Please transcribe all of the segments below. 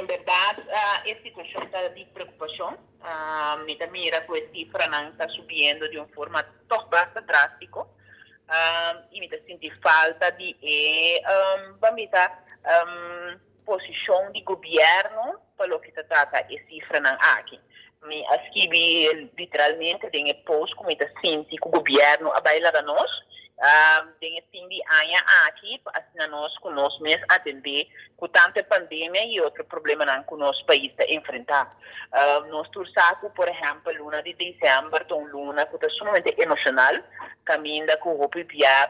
en verdad, es situación está de preocupación. Mi mira que esta cifra no está subiendo de una forma bastante drástica. Y me senti falta de posición de gobierno para lo que se trata de cifra aqui. Me escrevi literalmente em post como me senti que o governo a bailar a nós. Tem fim de ano aqui, assim nós com nós mesmos atender com tanta pandemia e outro problema não que o nosso país está enfrentar. Nós tursaco, por exemplo, luna de dezembro, então luna que está sumamente emocional, caminha com o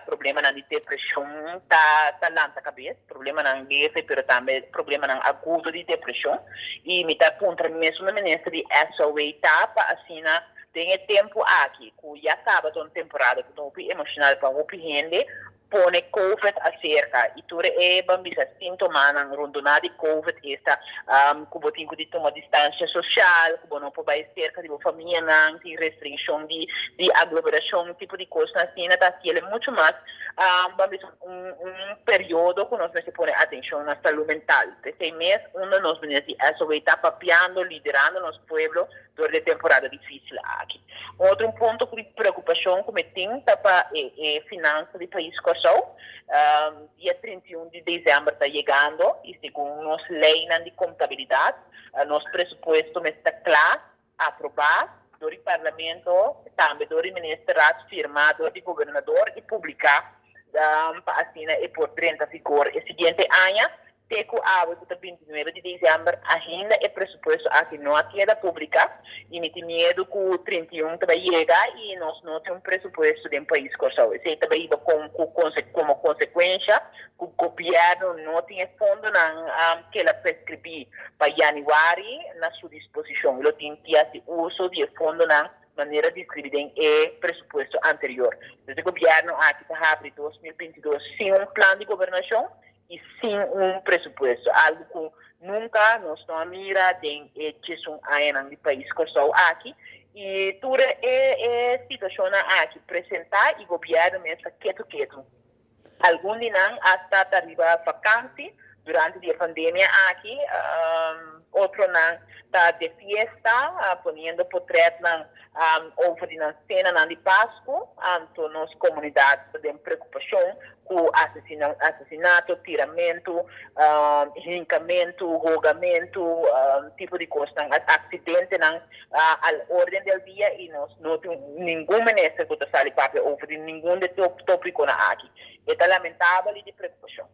problema de depressão, tá lá na cabeça, problema não leve, mas também problema não agudo de depressão. E me está apontando mesmo na ministra de essa etapa, assim, tem tempo aqui, que já acaba a temporada, que estou emocional para o gente, põe COVID acerca. E tudo é bambisa sintoma ng rondona de COVID esta, que tem que tomar distância social, que não pode cerca de família, não tem restrição de aglomeração, tipo de coisa assim, tá ele muito mais, bambisa período que nós se põe atenção na saúde mental. Esse mês, nós venimos a está papiando, liderando nosso povo durante a temporada difícil aqui. Outro ponto de preocupação que me tem para a finança do país dia 31 de dezembro está chegando e segundo nossa lei de contabilidade, nosso pressuposto está claro, aprovado do parlamento, também do ministro firmado do governador e publicar para assinar e por 30 vigor o seguinte ano. Teco abre para 29 de dezembro, ainda é pressuposto aqui não queda pública, e me tem medo que o 31 também chega e nós não temos presupuesto de um país corsal. Isso também como consequência, que o governo não tem fundo que ela prescrevi para janeiro na sua disposição. Ele tem que fazer uso de fundo na maneira de escrever em pressuposto anterior. Então, o governo aqui está abrindo 2022 sem plano de governação e sem pressuposto, algo que nunca nós não mira em gestão ainda do país corsal aqui, e tudo é situação aqui apresentar e o governo mesmo quieto. Alguns de nós até arriba vacante durante a pandemia aqui, outro não está de fiesta, ponendo portretos over na cena de Páscoa, então nossa comunidade tem preocupação com assassinato, tiramento, rincamento, rogamento, tipo de coisa, acidente à ordem do dia e nós não temos nenhum ministro que está ali para over nenhum de tópico aqui. É lamentável e de preocupação.